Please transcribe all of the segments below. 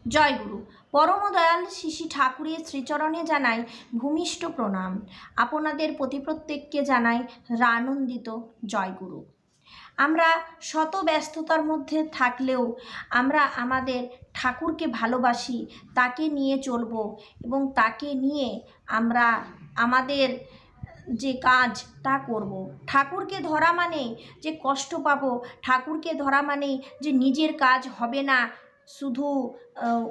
জয় গুরু। পরম দয়াল শ্রী ঠাকুরের শ্রীচরণে জানাই ভূমিষ্ঠ প্রণাম। আপনাদের প্রতি প্রত্যেককে জানাই আনন্দিত জয় গুরু। আমরা শত ব্যস্ততার মধ্যে থাকলেও আমরা আমাদের ঠাকুরকে ভালোবাসি, তাকে নিয়ে চলব এবং তাকে নিয়ে আমরা আমাদের যে কাজ তা করব। ঠাকুরকে ধরা মানেই যে কষ্ট পাবো, ঠাকুরকে ধরা মানেই যে নিজের কাজ হবে না, শুধু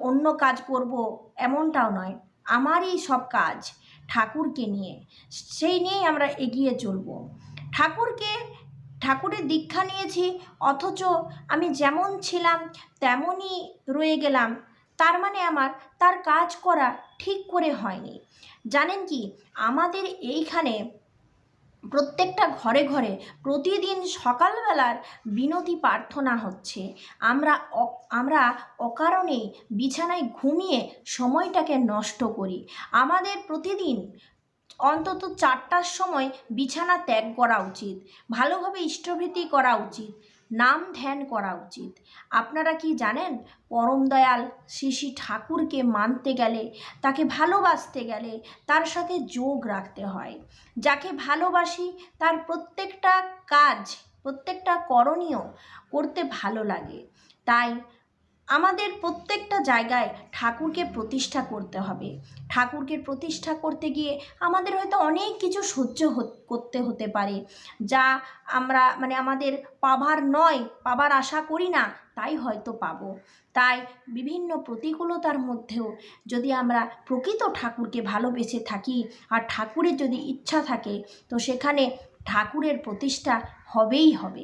অন্য কাজ করব, এমনটাও নয়। আমারই সব কাজ ঠাকুরকে নিয়ে, সেই নিয়েই আমরা এগিয়ে চলব। ঠাকুরের দীক্ষা নিয়েছি, অথচ আমি যেমন ছিলাম তেমনই রয়ে গেলাম, তার মানে আমার তার কাজ করা ঠিক করে হয়নি। জানেন কি, আমাদের এইখানে প্রত্যেকটা ঘরে ঘরে প্রতিদিন সকালবেলার বিনতি প্রার্থনা হচ্ছে। আমরা অকারণে বিছানায় ঘুমিয়ে সময়টাকে নষ্ট করি। আমাদের প্রতিদিন অন্তত 4টার সময় বিছানা ত্যাগ করা উচিত, ভালোভাবে ইষ্টভৃতি করা উচিত, নাম ধ্যান করা উচিত। আপনারা কি জানেন, পরম দয়াল শ্রী ঠাকুরকে মানতে গেলে, তাকে ভালোবাসতে গেলে তার সাথে যোগ রাখতে হয়। যাকে ভালোবাসি তার প্রত্যেকটা কাজ, প্রত্যেকটা করণীয় করতে ভালো লাগে। তাই আমাদের প্রত্যেকটা জায়গায় ঠাকুরকে প্রতিষ্ঠা করতে হবে। ঠাকুরকে প্রতিষ্ঠা করতে গিয়ে আমাদের হয়তো অনেক কিছু সহ্য করতে হতে পারে, যা আমরা আমাদের পাবার নয়, পাবার আশা করি না, তাই হয়তো পাবো। তাই বিভিন্ন প্রতিকূলতার মধ্যেও যদি আমরা প্রকৃত ঠাকুরকে ভালোবেসে থাকি আর ঠাকুরের যদি ইচ্ছা থাকে, তো সেখানে ঠাকুরের প্রতিষ্ঠা হবেই হবে।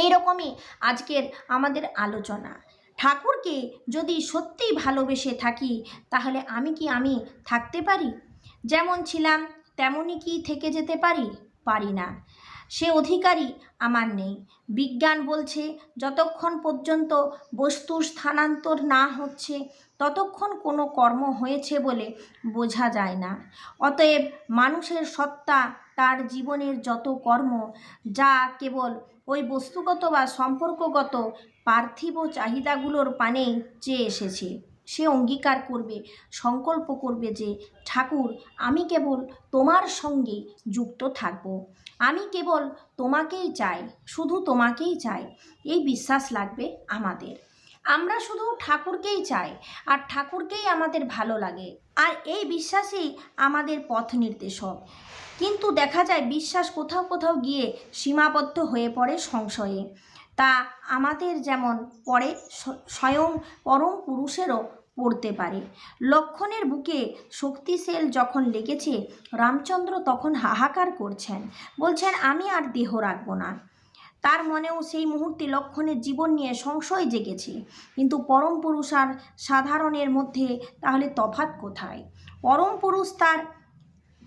এই রকমই আজকের আমাদের আলোচনা। ঠাকুরকে যদি সত্যিই ভালোবেসে থাকি, তাহলে আমি থাকতে পারি? যেমন ছিলাম তেমনই কি থেকে যেতে পারি না। সে অধিকারই আমার নেই। বিজ্ঞান বলছে যতক্ষণ পর্যন্ত বস্তুর স্থানান্তর না হচ্ছে ততক্ষণ কোনো কর্ম হয়েছে বলে বোঝা যায় না। অতএব মানুষের সত্তা, তার জীবনের যত কর্ম, যা কেবল ওই বস্তুগত বা সম্পর্কগত পার্থিব চাহিদাগুলোর পানেই চেয়ে এসেছে, সে অঙ্গীকার করবে, সংকল্প করবে যে ঠাকুর, আমি কেবল তোমার সঙ্গে যুক্ত থাকব, আমি কেবল তোমাকেই চাই, শুধু তোমাকেই চাই। এই বিশ্বাস লাগবে আমাদের। আমরা শুধু ঠাকুরকেই চাই আর ঠাকুরকেই আমাদের ভালো লাগে, আর এই বিশ্বাসই আমাদের পথ নির্দেশক। কিন্তু দেখা যায় বিশ্বাস কোথাও কোথাও গিয়ে সীমাবদ্ধ হয়ে পড়ে সংশয়ে। তা আমাদের যেমন পড়ে, স্বয়ং পরম পুরুষেরও পড়তে পারে। লক্ষণের বুকে শক্তিশাল যখন লেগেছে, রামচন্দ্র তখন হাহাকার করছেন, বলছেন আমি আর দেহ রাখবো না। তার মনেও সেই মুহূর্তে লক্ষণের জীবন নিয়ে সংশয় জেগেছে। কিন্তু পরম পুরুষ আর সাধারণের মধ্যে তাহলে তফাৎ কোথায়? পরম পুরুষ তার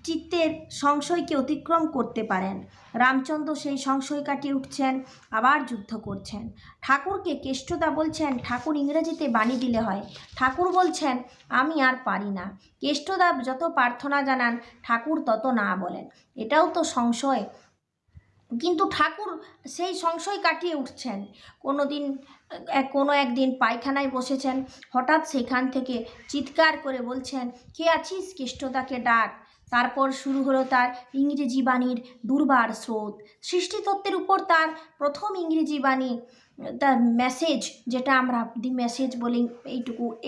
চিত্তের সংশয়কে অতিক্রম করতে পারেন। রামচন্দ্র সেই সংশয় কাটিয়ে উঠছেন, আবার যুদ্ধ করছেন। ঠাকুরকে কেষ্টদা বলছেন, ঠাকুর ইংরেজিতে বাণী দিলে হয়। ঠাকুর বলছেন আমি আর পারি না। কেষ্টদা যত প্রার্থনা জানান, ঠাকুর তত না বলেন। এটাও তো সংশয়। কিন্তু ঠাকুর সেই সংশয় কাটিয়ে উঠছেন। কোনো একদিন পায়খানায় বসেছেন, হঠাৎ সেখান থেকে চিৎকার করে বলছেন, কে আছিস, কেষ্টদাকে ডাক। তারপর শুরু হলো তার ইংরেজি বাণীর দুর্বার স্রোত। সৃষ্টিতত্ত্বের উপর তার প্রথম ইংরেজি বাণী, তার মেসেজ, যেটা আমরা দি মেসেজ বলি,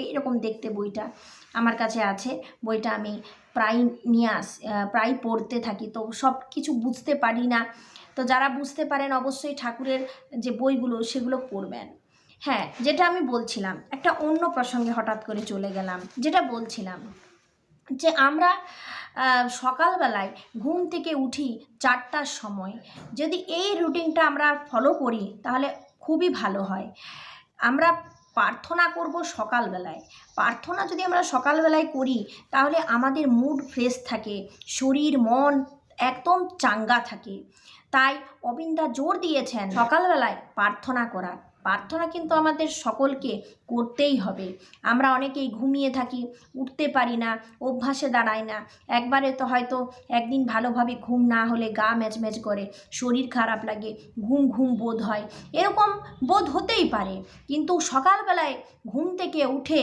এইরকম দেখতে বইটা আমার কাছে আছে। বইটা আমি প্রায় পড়তে থাকি, তো সব কিছু বুঝতে পারি না। তো যারা বুঝতে পারেন অবশ্যই ঠাকুরের যে বইগুলো সেগুলো পড়বেন। হ্যাঁ, যেটা আমি বলছিলাম, একটা অন্য প্রসঙ্গে হঠাৎ করে চলে গেলাম। যেটা বলছিলাম যে আমরা সকালবেলায় ঘুম থেকে উঠি 4টার সময়, যদি এই রুটিনটা আমরা ফলো করি তাহলে খুবই ভালো হয়। আমরা প্রার্থনা করব সকালবেলায়। প্রার্থনা যদি আমরা সকালবেলায় করি তাহলে আমাদের মুড ফ্রেশ থাকে, শরীর মন একদম চাঙ্গা থাকে। তাই অবিন্দা জোর দিয়েছেন সকালবেলায় প্রার্থনা করার। প্রার্থনা কিন্তু আমাদের সকলকে করতেই হবে। আমরা অনেকেই ঘুমিয়ে থাকি, উঠতে পারি না, অভ্যাসে দাঁড়ায় না। একবারে তো হয়তো একদিন ভালোভাবে ঘুম না হলে গা ম্যাজম্যাজ করে, শরীর খারাপ লাগে, ঘুম ঘুম বোধ হয়, এরকম বোধ হতেই পারে। কিন্তু সকালবেলায় ঘুম থেকে উঠে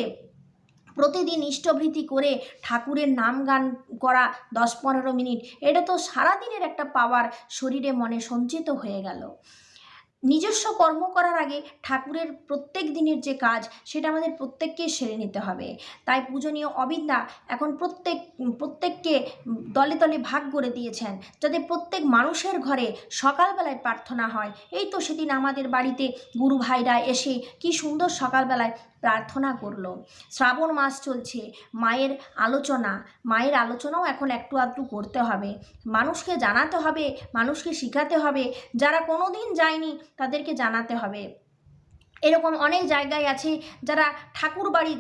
প্রতিদিন ইষ্টভৃতি করে ঠাকুরের নাম গান করা 10-15 মিনিট, এটা তো সারাদিনের একটা পাওয়ার শরীরে মনে সঞ্চিত হয়ে গেল। নিজস্ব কর্ম করার আগে ঠাকুরের প্রত্যেক দিনের যে কাজ সেটা আমাদের প্রত্যেককেই সেরে নিতে হবে। তাই পূজনীয় অবিন্দা এখন প্রত্যেককে দলে দলে ভাগ করে দিয়েছেন, যাতে প্রত্যেক মানুষের ঘরে সকালবেলায় প্রার্থনা হয়। এই তো সেদিন আমাদের বাড়িতে গুরু ভাইরা এসে কি সুন্দর সকালবেলায় প্রার্থনা করলো। শ্রাবণ মাস চলছে, মায়ের আলোচনাও এখন একটু আধটু করতে হবে, মানুষকে জানাতে হবে, মানুষকে শেখাতে হবে। যারা কোনো দিন যায়নি তাদেরকে জানাতে হবে। এরকম অনেক জায়গায় আছে যারা ঠাকুর বাড়ি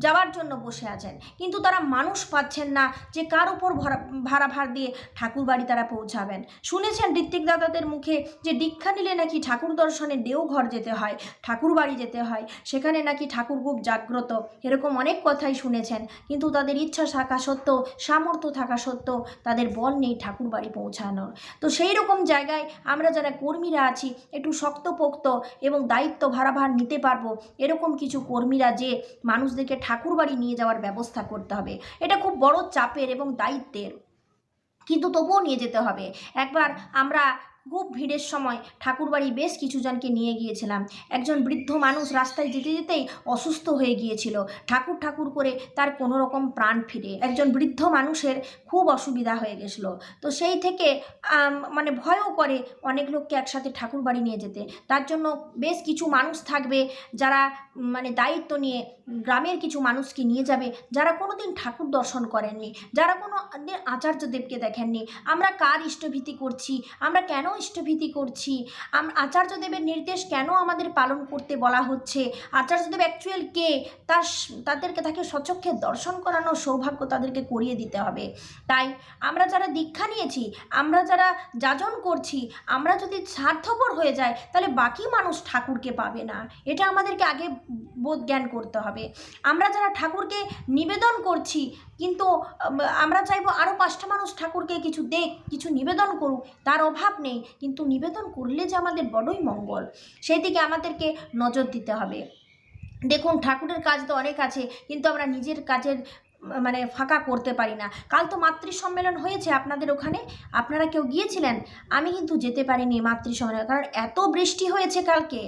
যাওয়ার জন্য বসে আছেন, কিন্তু তারা মানুষ পাচ্ছেন না যে কার উপর ভাড়া দিয়ে ঠাকুর বাড়ি তারা পৌঁছাবেন। শুনেছেন ঋত্বিক দাদাদের মুখে যে দীক্ষা নিলে নাকি ঠাকুর দর্শনে দেওঘর যেতে হয়, ঠাকুর বাড়ি যেতে হয়, সেখানে নাকি ঠাকুর খুব জাগ্রত, এরকম অনেক কথাই শুনেছেন। কিন্তু তাদের ইচ্ছা থাকা সত্ত্বেও, সামর্থ্য থাকা সত্ত্বেও তাদের বল নেই ঠাকুর বাড়ি পৌঁছানোর। তো সেই রকম জায়গায় আমরা যারা কর্মীরা আছি, একটু শক্তপোক্ত এবং দায়িত্ব ভার নিতে পারবো এরকম কিছু কর্মীরা যে মানুষদেরকে ঠাকুর বাড়ি নিয়ে যাওয়ার ব্যবস্থা করতে হবে। এটা খুব বড় চাপের এবং দায়িত্বের, কিন্তু তবুও নিয়ে যেতে হবে। একবার আমরা খুব ভিড়ের সময় ঠাকুরবাড়ি বেশ কিছু জনকে নিয়ে গিয়েছিলাম। একজন বৃদ্ধ মানুষ রাস্তায় যেতে যেতেই অসুস্থ হয়ে গিয়েছিল, ঠাকুর ঠাকুর করে তার কোনো রকম প্রাণ ফিরে। একজন বৃদ্ধ মানুষের খুব অসুবিধা হয়ে গেছিলো। তো সেই থেকে মানে ভয়ও করে অনেক লোককে একসাথে ঠাকুর বাড়ি নিয়ে যেতে। তার জন্য বেশ কিছু মানুষ থাকবে যারা মানে দায়িত্ব নিয়ে গ্রামের কিছু মানুষকে নিয়ে যাবে, যারা কোনো দিন ঠাকুর দর্শন করেননি, যারা কোনো দিন আচার্যদেবকে দেখেননি। আমরা কার ইষ্টভীতি করছি, আমরা কেন ইষ্টভীতি করছি, আচার্যদেবের নির্দেশ কেন আমাদের পালন করতে বলা হচ্ছে, আচার্যদেব অ্যাকচুয়াল কে, তাকে সচক্ষে দর্শন করানোর সৌভাগ্য তাদেরকে করিয়ে দিতে হবে। তাই আমরা যারা দীক্ষা নিয়েছি, আমরা যারা যাজন করছি, আমরা যদি স্বার্থপর হয়ে যায় তাহলে বাকি মানুষ ঠাকুরকে পাবে না। এটা আমাদেরকে আগে বোধ জ্ঞান করতে হবে। আমরা যারা ঠাকুরকে নিবেদন করছি, কিন্তু আমরা চাইবো আরও 5টা মানুষ ঠাকুরকে কিছু নিবেদন করুক, তার অভাব নেই, কিন্তু নিবেদন করলে যে আমাদের বড়ই মঙ্গল, সেই দিকে আমাদেরকে নজর দিতে হবে। দেখুন, ঠাকুরের কাজ তো অনেক আছে, কিন্তু আমরা নিজের কাজের মানে ফাঁকা করতে পারি না। কাল তো মাতৃ সম্মেলন হয়েছে আপনাদের ওখানে, আপনারা কেউ গিয়েছিলেন? আমি কিন্তু যেতে পারিনি মাতৃ সম্মেলন, কারণ এত বৃষ্টি হয়েছে কালকে,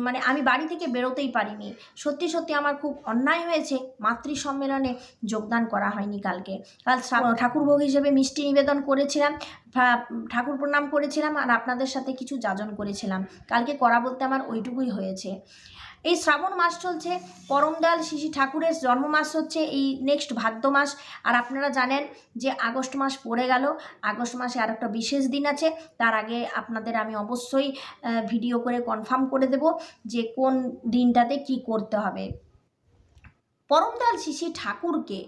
মানে আমি বাড়ি থেকে বেরোতেই পারিনি। সত্যি আমার খুব অন্যায় হয়েছে, মাতৃ সম্মেলনে যোগদান করা হয়নি কালকে। কাল ঠাকুরভোগ হিসেবে মিষ্টি নিবেদন করেছিলাম, ঠাকুর প্রণাম করেছিলাম, আর আপনাদের সাথে কিছু যাজন করেছিলাম। কালকে করা বলতে আমার ওইটুকুই হয়েছে। এই শ্রাবণ মাস চলছে, পরমদয়াল শ্রী ঠাকুরের জন্ম মাস হচ্ছে এই নেক্সট ভাদ্র মাস। আর আপনারা জানেন যে আগস্ট মাস পড়ে গেল, আগস্ট মাসে আর একটা বিশেষ দিন আছে। তার আগে আপনাদের আমি অবশ্যই ভিডিও করে কনফার্ম করে দেব যে কোন দিনটাতে কি করতে হবে। পরমদয়াল শ্রী ঠাকুরকে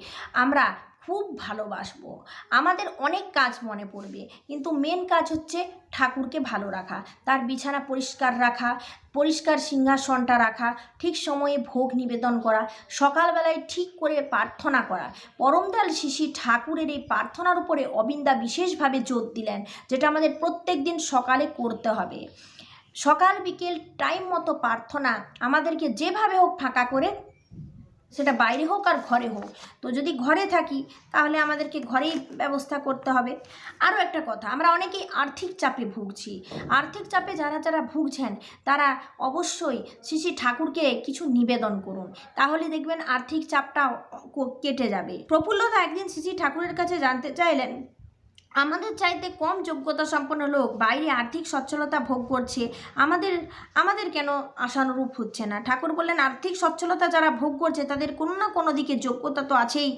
আমরা খুব ভালোবাসবো, আমাদের অনেক কাজ মনে পড়বে, কিন্তু মেন কাজ হচ্ছে ঠাকুরকে ভালো রাখা, তার বিছানা পরিষ্কার রাখা, পরিষ্কার সিংহাসনটা রাখা, ঠিক সময়ে ভোগ নিবেদন করা, সকালবেলায় ঠিক করে প্রার্থনা করা। পরমদয়াল শ্রী ঠাকুরের এই প্রার্থনার উপরে অবিন্দা বিশেষভাবে জোর দিলেন, যেটা আমাদের প্রত্যেক দিন সকালে করতে হবে। সকাল বিকেল টাইম মতো প্রার্থনা আমাদেরকে যেভাবে হোক ফাঁকা করে, সেটা বাইরে হোক আর ঘরে হোক, তো যদি ঘরে থাকি তাহলে আমাদেরকে ঘরেই ব্যবস্থা করতে হবে। আরও একটা কথা, আমরা অনেকেই আর্থিক চাপে ভুগছি। আর্থিক চাপে যারা ভুগছেন তারা অবশ্যই শ্রী ঠাকুরকে কিছু নিবেদন করুন, তাহলে দেখবেন আর্থিক চাপটা কেটে যাবে। প্রফুল্লদা একদিন শ্রী ঠাকুরের কাছে জানতে চাইলেন, আমাদের চাইতে কম যোগ্যতা সম্পন্ন লোক বাইরে আর্থিক সচ্ছলতা ভোগ করছে, আমাদের কেন আশানুরূপ হচ্ছে না? ঠাকুর বললেন, আর্থিক সচ্ছলতা যারা ভোগ করছে তাদের কোনো না কোনো দিকে যোগ্যতা তো আছেই,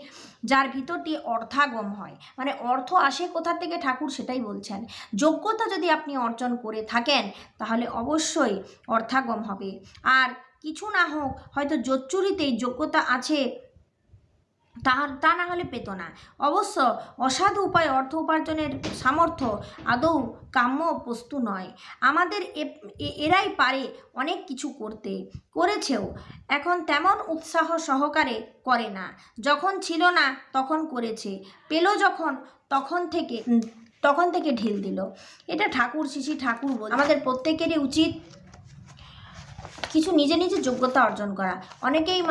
যার ভিতরটি অর্থাগম হয়। মানে অর্থ আসে কোথা থেকে, ঠাকুর সেটাই বলছেন। যোগ্যতা যদি আপনি অর্জন করে থাকেন তাহলে অবশ্যই অর্থাগম হবে। আর কিছু না হোক, হয়তো জোচ্চুরিতেই যোগ্যতা আছে, তা না হলে পেত না। অবশ্য অসাধু উপায়ে অর্থ উপার্জনের সামর্থ্য আদৌ কাম্য বস্তু নয়। আমাদের এরাই পারে অনেক কিছু করতে, করেছেও। এখন তেমন উৎসাহ সহকারে করে না। যখন ছিল না তখন করেছে, পেল যখন তখন থেকে ঢিল দিল। এটা ঠাকুর শ্রী ঠাকুর আমাদের প্রত্যেকেরই উচিত কিছু নিজে নিজে যোগ্যতা অর্জন করা। অনেকেই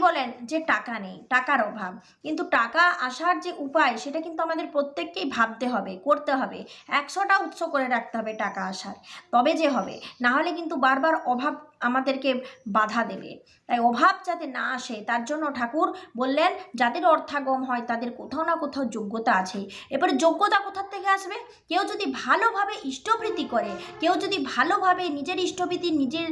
বলেন যে টাকা নেই, টাকার অভাব। কিন্তু টাকা আসার যে উপায় সেটা কিন্তু আমাদের প্রত্যেককেই ভাবতে হবে, করতে হবে। 100টা উৎস করে রাখতে হবে টাকা আসার, তবে যে হবে। না হলে কিন্তু বারবার অভাব আমাদেরকে বাধা দেবে। তাই অভাব যাতে না আসে তার জন্য ঠাকুর বললেন যাদের অর্থাগম হয় তাদের কোথাও না কোথাও যোগ্যতা আছে। এবারে যোগ্যতা কোথার থেকে আসবে? কেউ যদি ভালোভাবে ইষ্টবৃত্তি করে, কেউ যদি ভালোভাবে নিজের ইষ্টবৃত্তি নিজের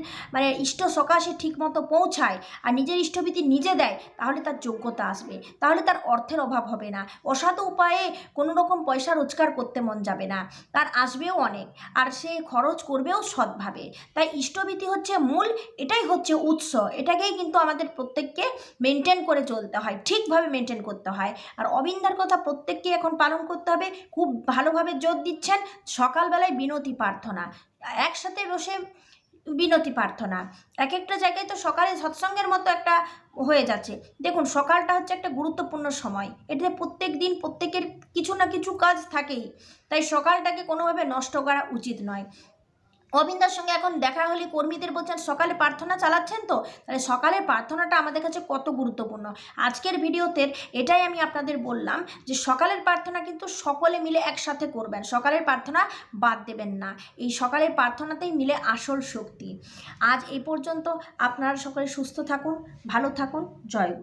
ইষ্ট সকাশে ঠিকমতো পৌঁছায় আর নিজের ইষ্টবৃত্তি নিজে দেয়, তাহলে তার যোগ্যতা আসবে, তাহলে তার অর্থের অভাব হবে না। অসাধু উপায়ে কোনো রকম পয়সা রোজগার করতে মন যাবে না, তার আসবেও অনেক, আর সে খরচ করবেও সৎভাবে। তাই ইষ্টবৃত্তি হচ্ছে মূল, এটাই হচ্ছে উৎস। এটাকেই কিন্তু আমাদের প্রত্যেককে মেনটেন করে চলতে হয়, ঠিকভাবে মেনটেন করতে হয়। আর অবিন্দার কথা প্রত্যেককে এখন পালন করতে হবে। খুব ভালোভাবে জোর দিচ্ছেন সকালবেলায় বিনতি প্রার্থনা, একসাথে বসে বিনতি প্রার্থনা। এক একটা জায়গায় তো সকালে সৎসঙ্গের মতো একটা হয়ে যাচ্ছে। দেখুন, সকালটা হচ্ছে একটা গুরুত্বপূর্ণ সময়, এটাতে প্রত্যেক দিন প্রত্যেকের কিছু না কিছু কাজ থাকেই। তাই সকালটাকে কোনোভাবে নষ্ট করা উচিত নয়। অবিন্দার সঙ্গে এখন দেখা হলে কর্মীদের বলছেন সকালে প্রার্থনা চালাচ্ছেন, তো তাহলে সকালের প্রার্থনাটা আমাদের কাছে কত গুরুত্বপূর্ণ। আজকের ভিডিওতে এটাই আমি আপনাদের বললাম যে সকালের প্রার্থনা কিন্তু সকলে মিলে একসাথে করবেন, সকালের প্রার্থনা বাদ দেবেন না। এই সকালের প্রার্থনাতেই মিলে আসল শক্তি। আজ এই পর্যন্ত। আপনারা সকলে সুস্থ থাকুন, ভালো থাকুন। জয় গুরু।